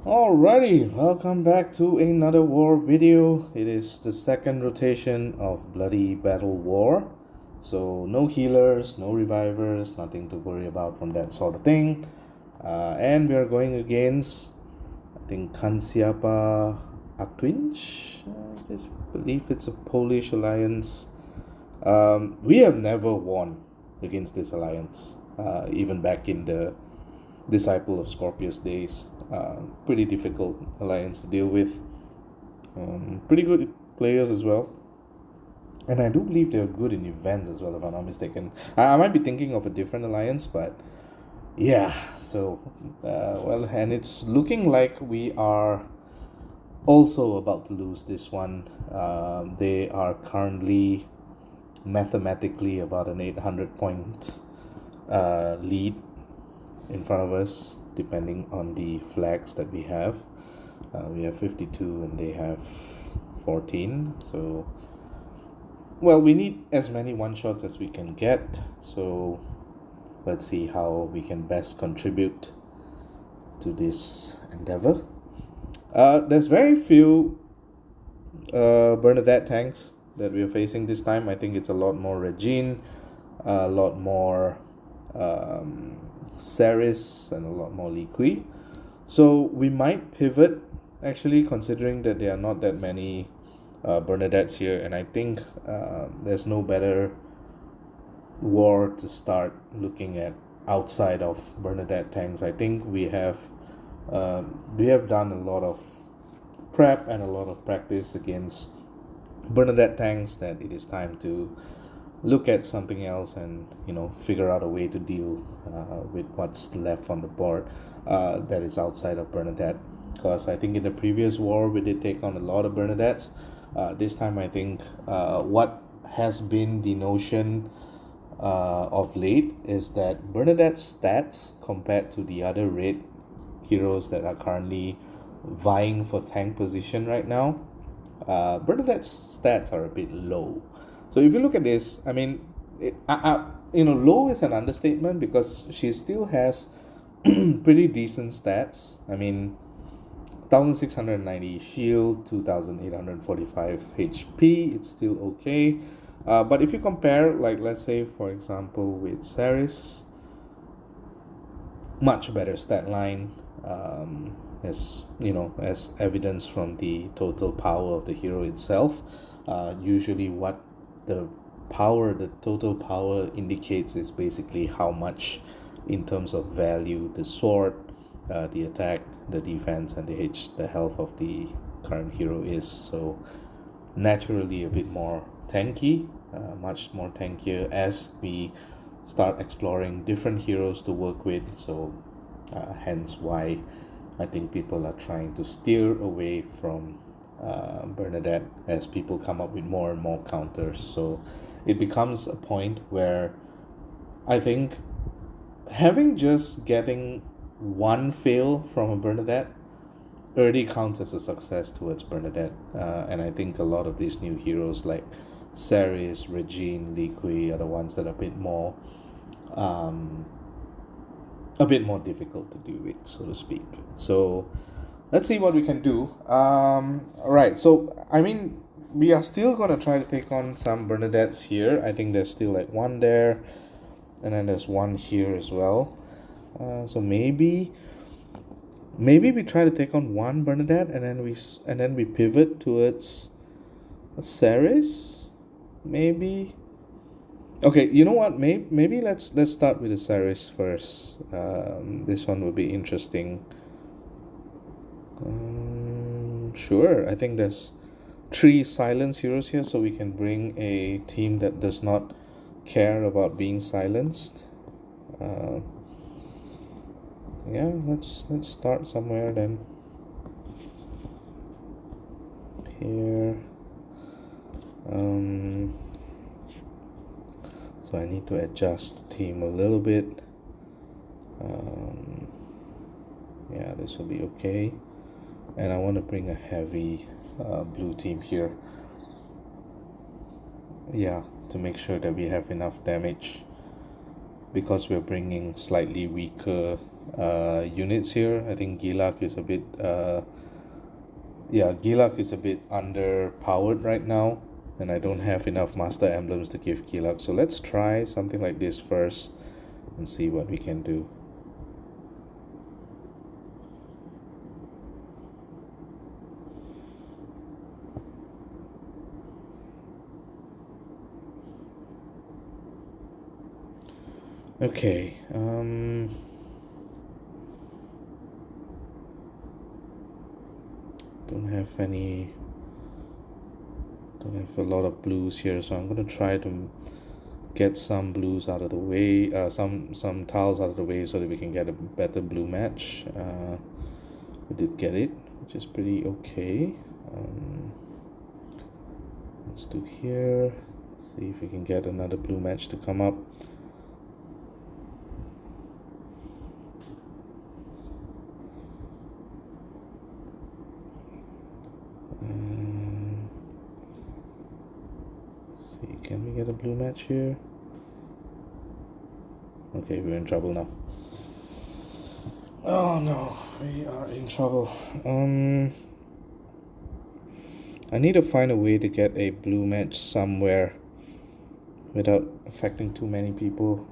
Alrighty, welcome back to another war video. It is the second rotation of Bloody Battle War. So no healers, no revivers, nothing to worry about from that sort of thing. And we are going against, I think, Kanciapa Akwinch. I just believe it's a Polish alliance. We have never won against this alliance, even back in the Disciple of Scorpius days. Pretty difficult alliance to deal with. Pretty good players as well. And I do believe they're good in events as well, if I'm not mistaken. I might be thinking of a different alliance, but yeah, so, and it's looking like we are also about to lose this one. They are currently mathematically about an 800 point lead in front of us, depending on the flags that we have. We have 52 and they have 14. So, well, we need as many one-shots as we can get. So let's see how we can best contribute to this endeavor. There's very few Bearnedette tanks that we are facing this time. I think it's a lot more Regine, a lot more Ceres, and a lot more Liqui. So we might pivot, actually, considering that there are not that many Bearnedettes here, and I think there's no better war to start looking at outside of Bearnedette tanks. I think we have done a lot of prep and a lot of practice against Bearnedette tanks that it is time to look at something else and figure out a way to deal with what's left on the board that is outside of Bearnedette. Because I think in the previous war we did take on a lot of Bearnedettes. This time I think what has been the notion of late is that Bearnedette's stats compared to the other raid heroes that are currently vying for tank position right now, Bearnedette's stats are a bit low. So if you look at this, I mean, low is an understatement because she still has pretty decent stats. I mean, 1690 shield, 2845 HP, it's still okay. But if you compare, like, let's say, for example, with Ceres, much better stat line, as evidence from the total power of the hero itself. Usually what the total power indicates is basically how much in terms of value the sword, the attack, the defense, and the health of the current hero is. So naturally a bit more tanky, much more tankier as we start exploring different heroes to work with. So hence why I think people are trying to steer away from Bearnedette as people come up with more and more counters. So it becomes a point where I think getting one fail from a Bearnedette already counts as a success towards Bearnedette. And I think a lot of these new heroes like Ceres, Regine, Liqui are the ones that are a bit more difficult to deal with, so to speak. So let's see what we can do. Alright, so I mean, we are still going to try to take on some Bearnedettes here. I think there's still like one there, and then there's one here as well. So maybe we try to take on one Bearnedette, and then we pivot towards Ceres, maybe. Okay, you know what? Maybe let's start with the Ceres first. This one will be interesting. Sure, I think there's 3 silence heroes here, so we can bring a team that does not care about being silenced. Yeah, let's start somewhere then. Here. So I need to adjust the team a little bit. Yeah, this will be okay. And I want to bring a heavy blue team here. Yeah, to make sure that we have enough damage, because we're bringing slightly weaker units here. I think Gilak is a bit yeah, Gilak is a bit underpowered right now, and I don't have enough master emblems to give Gilak. So let's try something like this first and see what we can do. Okay, don't have a lot of blues here, so I'm gonna try to get some blues out of the way, some tiles out of the way so that we can get a better blue match. We did get it, which is pretty okay. Let's do here, see if we can get another blue match to come up. See, can we get a blue match here? Okay, we're in trouble now. Oh no, we are in trouble. I need to find a way to get a blue match somewhere without affecting too many people.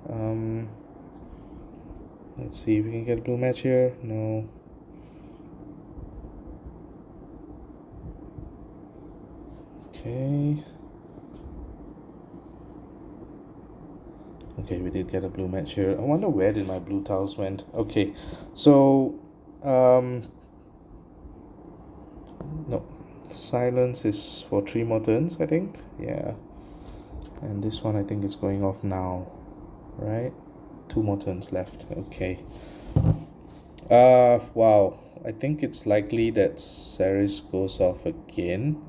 Let's see if we can get a blue match here. No. Okay. Okay, we did get a blue match here. I wonder where did my blue tiles went. Okay, so no, silence is for 3 more turns, I think. Yeah, and this one I think is going off now, right? 2 more turns left. Okay. Wow, I think it's likely that Ceres goes off again.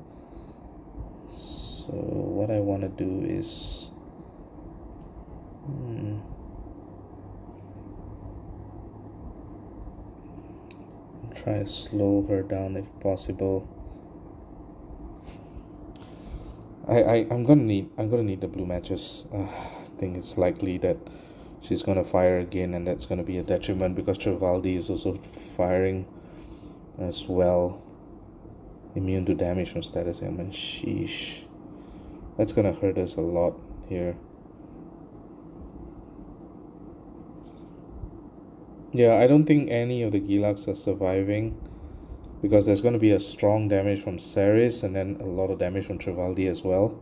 So what I want to do is try to slow her down if possible. I'm gonna need the blue matches. I think it's likely that she's gonna fire again, and that's gonna be a detriment because Trivaldi is also firing as well. Immune to damage from status ailment. Sheesh, that's gonna hurt us a lot here. Yeah, I don't think any of the Gilaks are surviving because there's going to be a strong damage from Ceres and then a lot of damage from Trivaldi as well.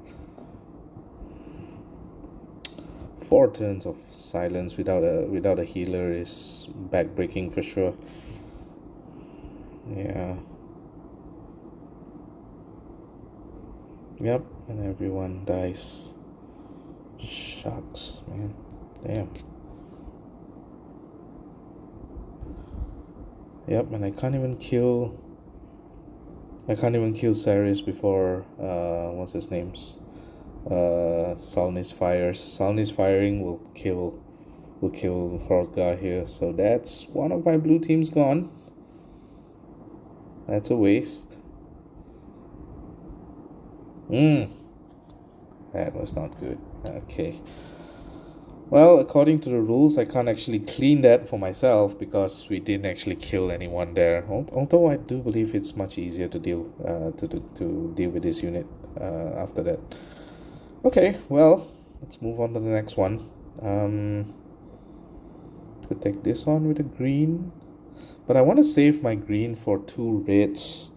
4 turns of silence without a healer is backbreaking for sure. Yeah. Yep, and everyone dies. Shucks, man. Damn. Yep, and I can't even kill Ceres before what's his name's Salnis fires. Salnis firing will kill Horka here, so that's one of my blue teams gone. That's a waste. That was not good. Okay. Well, according to the rules, I can't actually clean that for myself because we didn't actually kill anyone there. Although I do believe it's much easier to deal with this unit after that. Okay, well, let's move on to the next one. Could take this on with a green, but I want to save my green for 2 reds,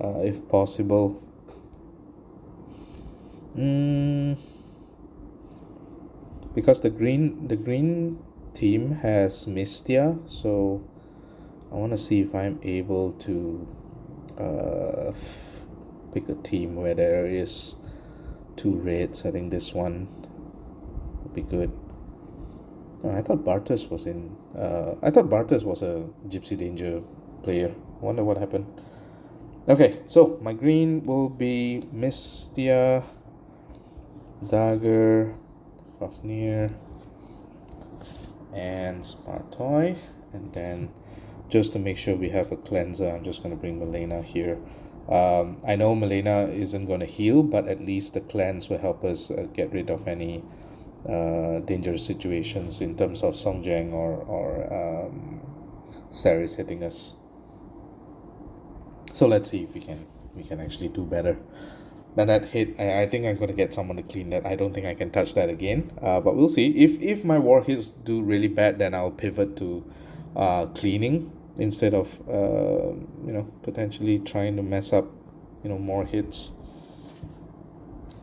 if possible. Because the green team has Mistia, so I want to see if I'm able to pick a team where there is 2 reds. I think this one would be good. I thought Bartos was in. I thought Bartos was a Gypsy Danger player. I wonder what happened. Okay, so my green will be Mistia, Dagger, Fafnir, and Spartoy. And then just to make sure we have a cleanser, I'm just going to bring Milena here. I know Milena isn't going to heal, but at least the cleanse will help us get rid of any dangerous situations in terms of Songjang or Ceres hitting us. So let's see if we can actually do better. Then that hit, I think I'm gonna get someone to clean that. I don't think I can touch that again. But we'll see. If my war hits do really bad, then I'll pivot to cleaning instead of potentially trying to mess up more hits.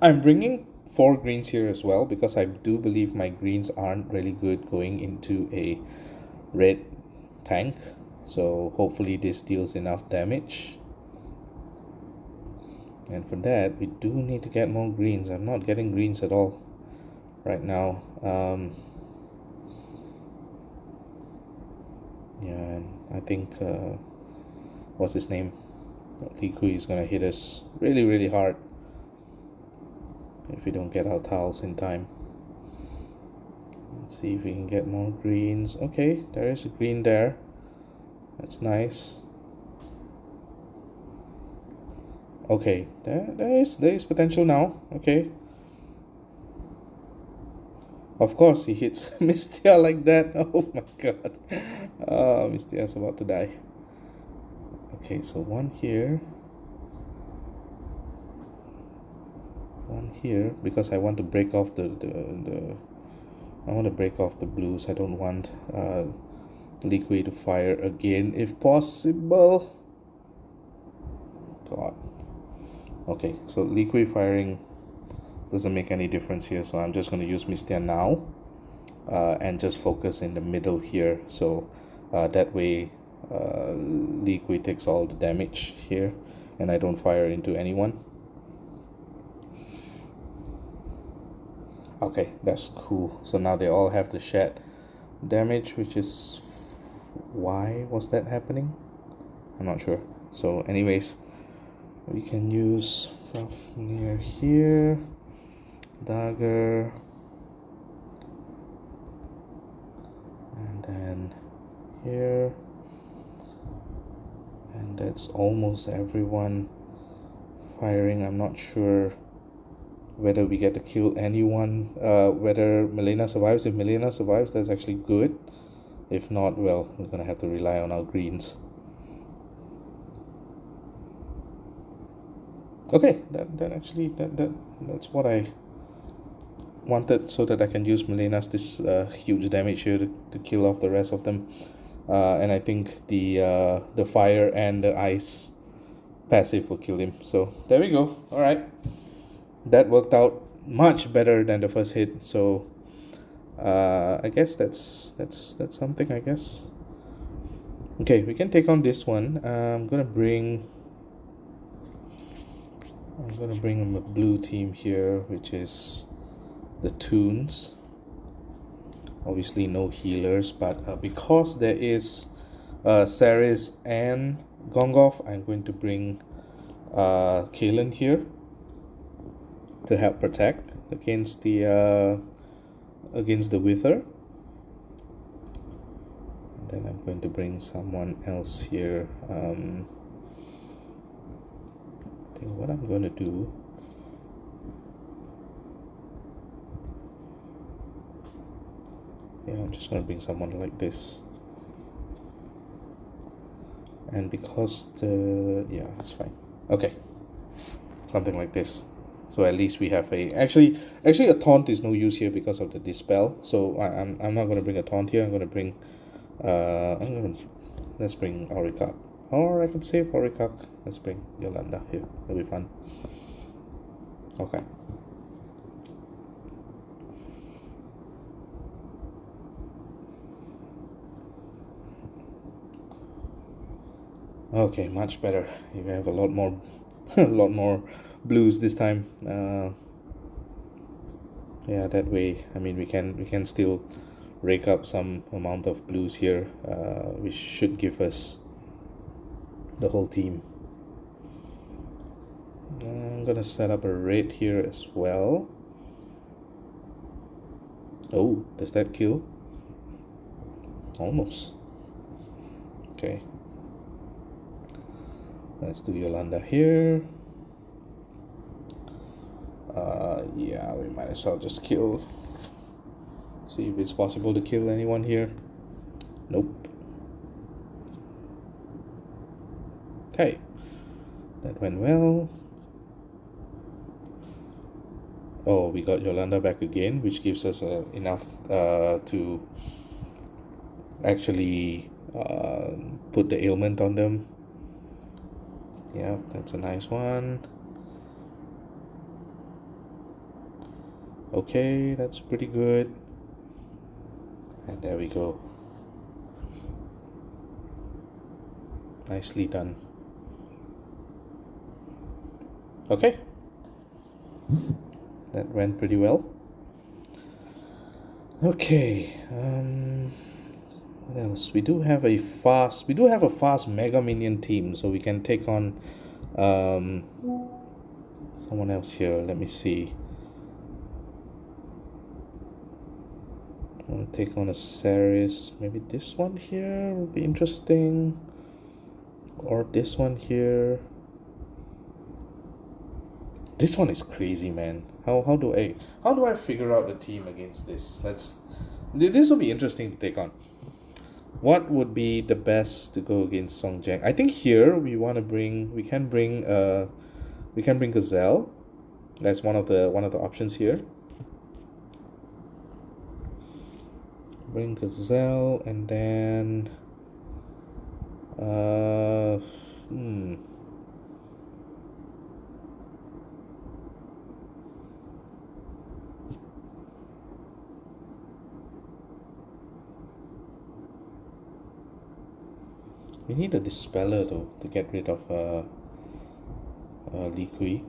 I'm bringing 4 greens here as well because I do believe my greens aren't really good going into a red tank. So hopefully this deals enough damage. And for that, we do need to get more greens. I'm not getting greens at all right now. Yeah, and I think, what's his name? Li Kui is going to hit us really, really hard if we don't get our tiles in time. Let's see if we can get more greens. Okay, there is a green there. That's nice. Okay, there is potential now. Okay. Of course he hits Mystia like that. Oh my god. Mystia's about to die. Okay, so one here. One here because I want to break off the I want to break off the blues. I don't want Liquid to fire again if possible. God. Okay, so Liquid firing doesn't make any difference here, so I'm just going to use Mystia now and just focus in the middle here. So that way Liquid takes all the damage here and I don't fire into anyone. Okay, that's cool. So now they all have the shed damage, which is why was that happening? I'm not sure. So anyways, we can use Fafnir here, dagger, and then here, and that's almost everyone firing. I'm not sure whether we get to kill anyone, whether Milena survives. If Milena survives, that's actually good. If not, well, we're gonna have to rely on our greens. Okay, that's what I wanted, so that I can use Milena's this huge damage here to kill off the rest of them. And I think the fire and the ice passive will kill him. So there we go. All right. That worked out much better than the first hit, so I guess that's something, I guess. Okay, we can take on this one. I'm gonna bring a blue team here, which is the Toons. Obviously no healers, but because there is Ceres and Gongoff, I'm going to bring Kalen here to help protect against the Wither. And then I'm going to bring someone else here. I think what I'm going to do, yeah, I'm just going to bring someone like this. And because yeah, it's fine. Okay, something like this. So at least we have a actually a taunt is no use here because of the dispel. So I'm not going to bring a taunt here. I'm going to bring let's bring Aurikak, or I can save Aurikak. Let's bring Yolanda here. That'll be fun. Okay. Okay, much better. You have a lot more a lot more blues this time. Yeah, that way, I mean, we can still rake up some amount of blues here, which should give us the whole team. I'm gonna set up a red here as well. Oh, does that kill? Almost. Okay, let's do Yolanda here. Yeah, we might as well just kill. See if it's possible to kill anyone here. Nope. Okay, that went well. Oh, we got Yolanda back again, which gives us enough to actually put the ailment on them. Yeah, that's a nice one. Okay, that's pretty good. And there we go. Nicely done. Okay, that went pretty well. Okay, what else? We do have a fast Mega Minion team, so we can take on someone else here. Let me see. I want to take on a Ceres. Maybe this one here will be interesting. Or this one here. This one is crazy, man. How do I figure out the team against this? This will be interesting to take on. What would be the best to go against Song Jiang? I think here we can bring Gazelle. That's one of the options here. Bring Gazelle and then we need a Dispeller though to get rid of Li Kui.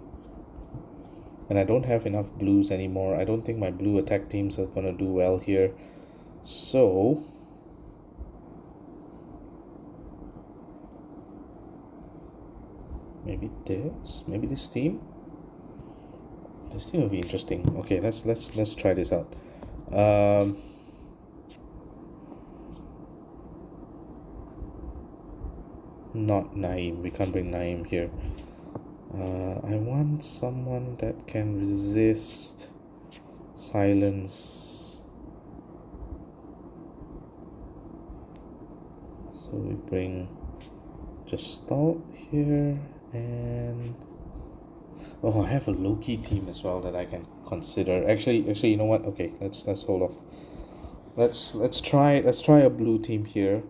And I don't have enough blues anymore. I don't think my blue attack teams are gonna do well here. So maybe this team. This team will be interesting. Okay, let's try this out. Not Naeem. We can't bring Naeem here. I want someone that can resist silence. So we bring Gestalt here, and oh, I have a Loki team as well that I can consider. Actually, you know what? Okay, let's hold off. Let's try a blue team here.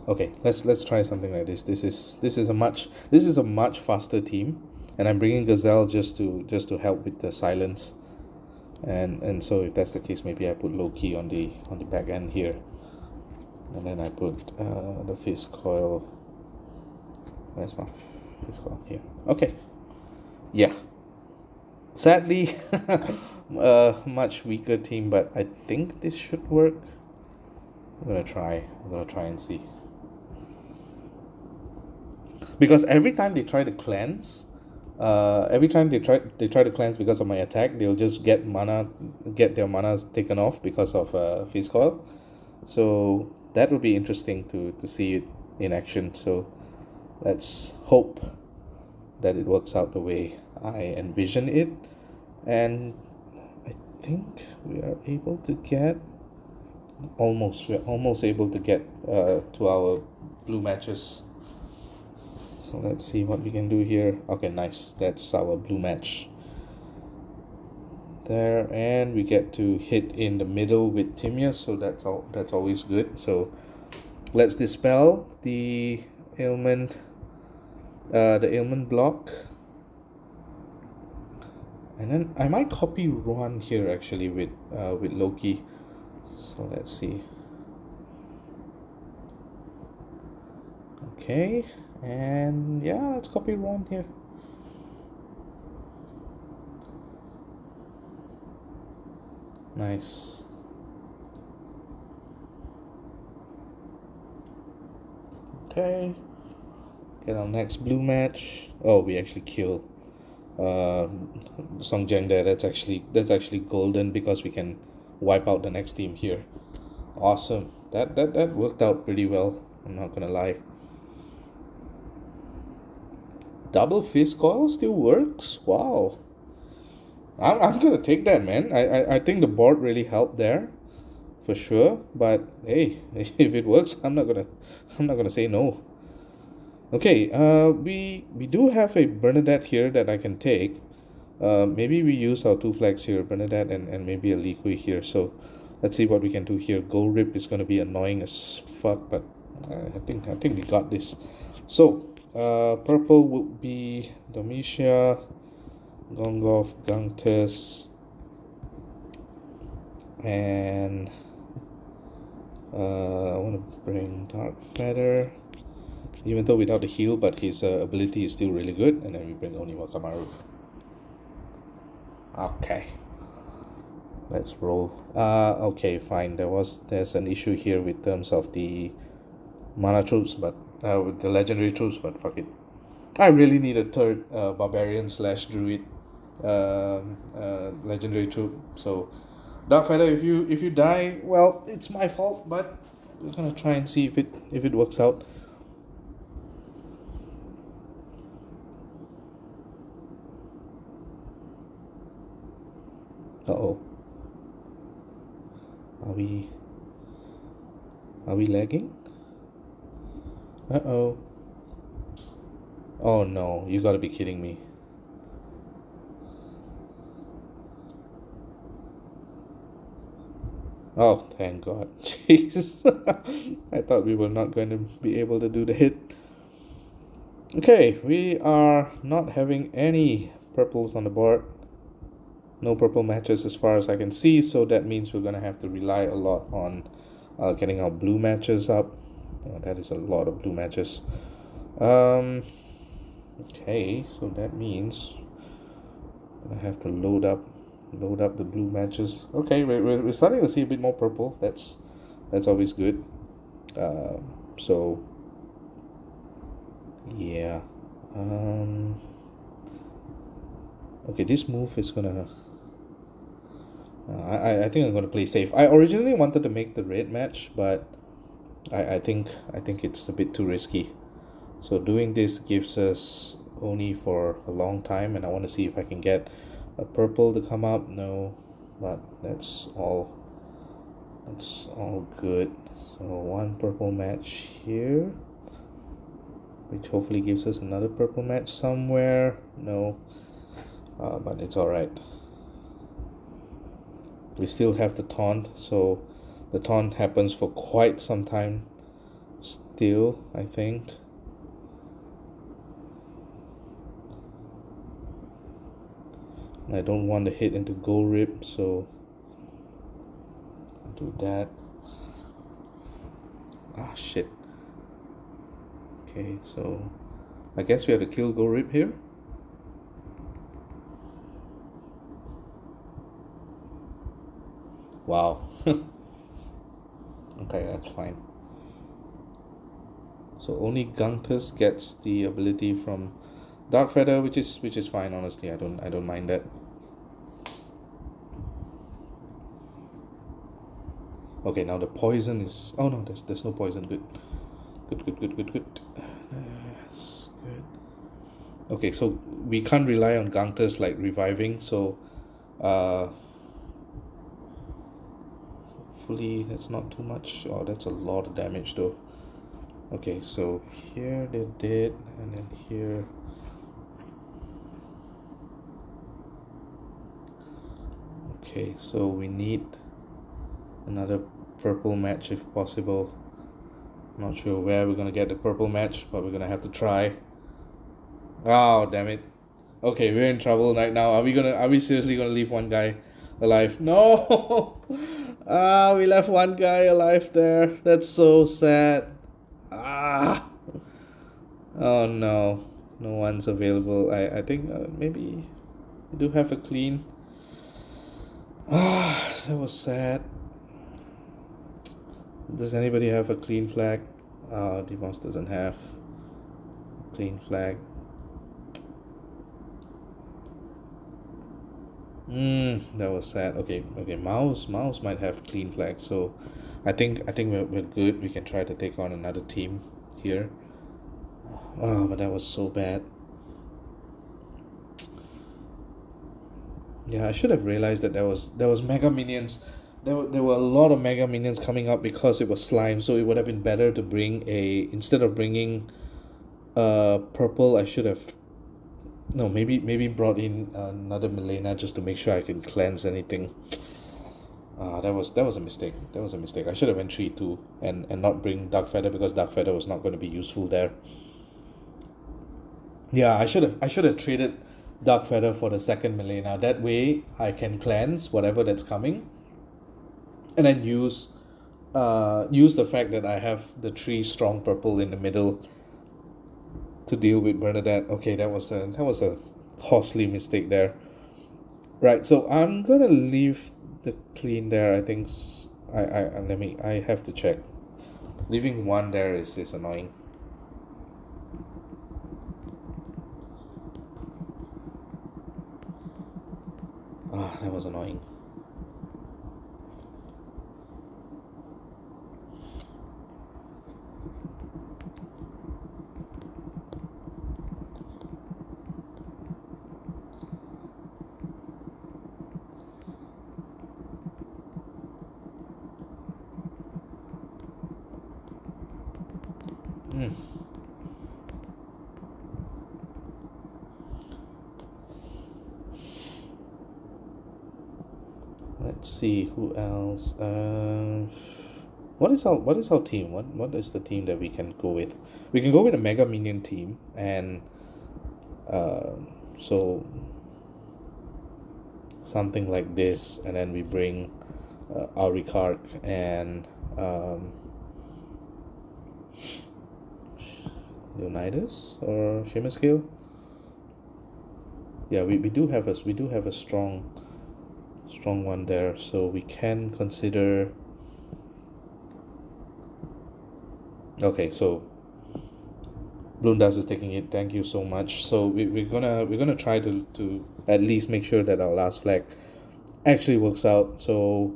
Okay, let's try something like this. This is a much faster team, and I'm bringing Gazelle just to help with the silence, and so if that's the case, maybe I put Loki on the back end here, and then I put the Fizz coil. Where's my Fizz coil here? Okay, yeah. Sadly, much weaker team, but I think this should work. I'm gonna try and see. Because every time they try to cleanse, because of my attack, they'll just get their mana taken off because of Fizz coil. So that would be interesting to see it in action. So let's hope that it works out the way I envision it, and I think we are able to get we're almost able to get to our blue matches. So let's see what we can do here. Okay, nice. That's our blue match there, and we get to hit in the middle with Timia, so that's always good. So let's dispel the ailment block, and then I might copy Ruan here actually with Loki. So let's see. Okay, and yeah, let's copy Ruan here. Nice. Okay, get our next blue match. Oh, we actually kill Song Jiang there. That's actually golden because we can wipe out the next team here. Awesome. That worked out pretty well, I'm not gonna lie. Double Fizz coil still works? Wow. I'm gonna take that, man. I think the board really helped there. for sure, but hey, if it works, I'm not gonna say no. Okay, we do have a Bearnedette here that I can take. Maybe we use our two flags here, Bearnedette and maybe a Liqui here. So let's see what we can do here. Gold Rip is gonna be annoying as fuck, but I think we got this. So purple will be Domitia, Gongov, Gangtus, and I want to bring Dark Feather, even though without the heal, but his ability is still really good. And then we bring Oniwa Kamaru. Okay, let's roll. Okay, fine. There's an issue here with terms of the mana troops, but with the legendary troops, but fuck it. I really need a third barbarian slash druid legendary troop. So Dark Feather, if you die, well, it's my fault, but we're gonna try and see if it works out. Uh-oh. Are we lagging? Uh-oh. Oh no, you gotta be kidding me. Oh, thank God. Jeez. I thought we were not going to be able to do the hit. Okay, we are not having any purples on the board. No purple matches as far as I can see, so that means we're going to have to rely a lot on getting our blue matches up. That is a lot of blue matches. Okay, so that means I have to load up the blue matches. Okay, we're starting to see a bit more purple. That's always good. So yeah. Okay, this move is gonna I think I'm gonna play safe. I originally wanted to make the red match, but I think it's a bit too risky. So doing this gives us Oni for a long time, and I want to see if I can get a purple to come up. No, but that's all good. So one purple match here, which hopefully gives us another purple match somewhere. No, but it's alright. We still have the taunt, so the taunt happens for quite some time still, I think. I don't want to hit into Gold Rip, so I'll do that. Ah, shit. Okay, so I guess we have to kill Gold Rip here. Wow. Okay, that's fine. So only Gangtus gets the ability from Dark Feather, which is fine. Honestly, I don't mind that. Okay, now the poison is. Oh no, there's no poison. Good. That's good. Okay, so we can't rely on Gangtus like reviving. So, hopefully that's not too much. Oh, that's a lot of damage though. Okay, so here they did, and then here. Okay, so we need another purple match if possible. Not sure where we're gonna get the purple match, but we're gonna have to try. Oh, damn it. Okay, we're in trouble right now. Are we seriously gonna leave one guy alive? No. We left one guy alive there. That's so sad. Oh no, no one's available. I think maybe we do have a clean. That was sad. Does anybody have a clean flag? Demos doesn't have a clean flag. That was sad. Okay, Mouse might have clean flag, so I think we're good. We can try to take on another team here. Oh, but that was so bad. Yeah, I should have realized that there was mega minions there were a lot of mega minions coming up because it was slime, so it would have been better to bring instead of bringing purple, I should have, no, maybe brought in another Milena just to make sure I can cleanse anything. That was a mistake. That was a mistake. I should have went 3-2 and not bring Dark Feather, because Dark Feather was not going to be useful there. Yeah, I should have traded Dark Feather for the second Milena. That way I can cleanse whatever that's coming, and then use the fact that I have the 3 strong purple in the middle to deal with Bearnedette. Okay, that was a costly mistake there. Right, so I'm gonna leave the clean there. I think I have to check. Leaving 1 there is annoying. That was annoying. Let's see who else. What is our team? What is the team that we can go with? We can go with a Mega Minion team, and so something like this, and then we bring Aurikark and Leonidas or Shimmerscale. Yeah, we do have a strong one there, so we can consider. Okay, so Bloomdust is taking it. Thank you so much. So we're gonna try to at least make sure that our last flag actually works out. So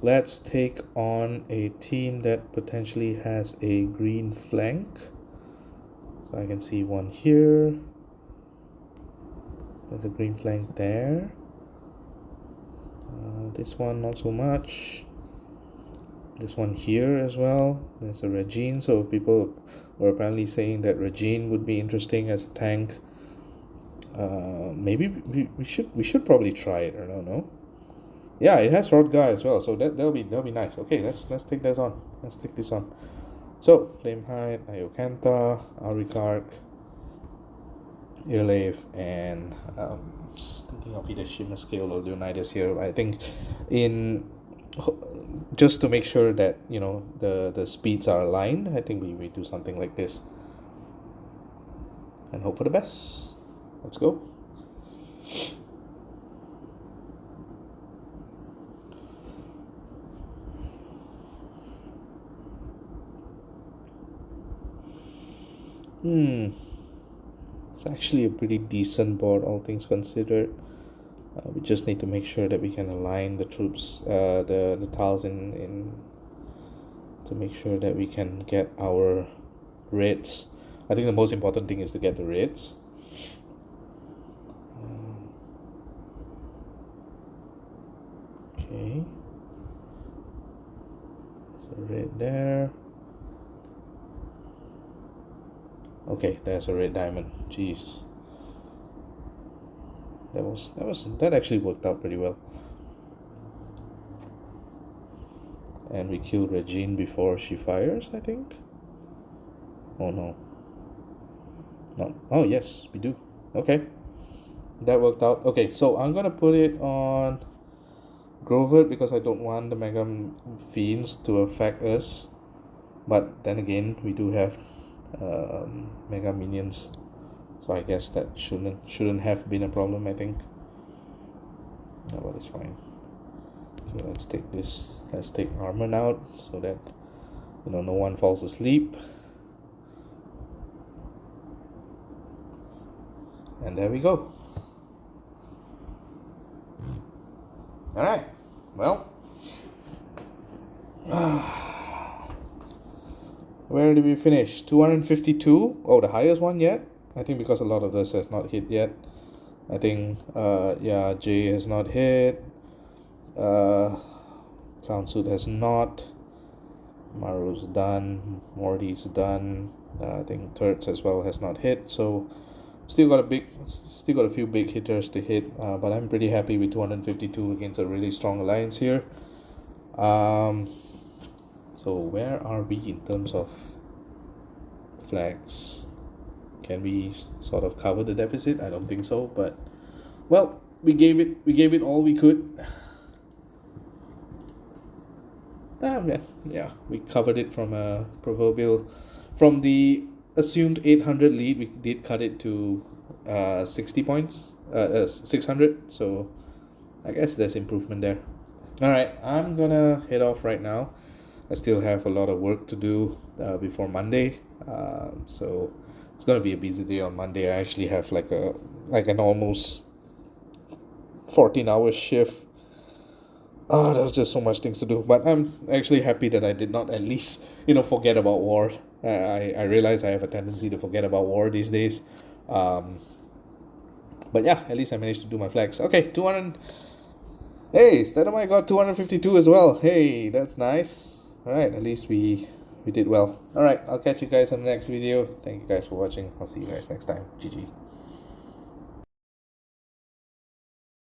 let's take on a team that potentially has a green flank. So I can see one here. There's a green flank there. This one not so much. This one here as well. There's a Regine, so people were apparently saying that Regine would be interesting as a tank. Maybe we should probably try it. I don't know. Yeah, it has Rodgar as well, so that'll be nice. Okay, let's take this on. Let's take this on. So Flamehide, Iocantha, Aurikark, Earlave, and just thinking of either Shimmerscale or Leonidas here. I think just to make sure that the speeds are aligned, I think we do something like this and hope for the best. Let's go. It's actually a pretty decent board, all things considered. We just need to make sure that we can align the troops, the tiles in to make sure that we can get our raids. I think the most important thing is to get the raids. Okay, so raid there. Okay, there's a red diamond. Jeez. That actually worked out pretty well. And we kill Regine before she fires, I think. Oh no. No. Oh yes, we do. Okay. That worked out. Okay, so I'm gonna put it on Grover because I don't want the Mega Fiends to affect us. But then again, we do have Mega Minions, so I guess that shouldn't have been a problem, I think. No, but it's fine. Okay, let's take this. Let's take Armor out so that no one falls asleep. And there we go. All right. Well. Where did we finish? 252. Oh, the highest one yet? I think because a lot of this has not hit yet. I think yeah, J has not hit. Clown Suit has not. Maru's done. Morty's done. I think Turds as well has not hit. So still got a few big hitters to hit. But I'm pretty happy with 252 against a really strong alliance here. So where are we in terms of flags? Can we sort of cover the deficit? I don't think so, but well, we gave it all we could. Yeah, we covered it from a proverbial, from the assumed 800 lead, we did cut it to 60 points, 600. So I guess there's improvement there. All right, I'm gonna head off right now. I still have a lot of work to do before Monday, so it's gonna be a busy day on Monday. I actually have like an almost 14-hour shift. There's just so much things to do, but I'm actually happy that I did not at least forget about war. I realize I have a tendency to forget about war these days, but yeah, at least I managed to do my flags. Okay, 200. Hey, Steadamite got 252 as well. Hey, that's nice. Alright, at least we did well. Alright, I'll catch you guys on the next video. Thank you guys for watching. I'll see you guys next time. GG.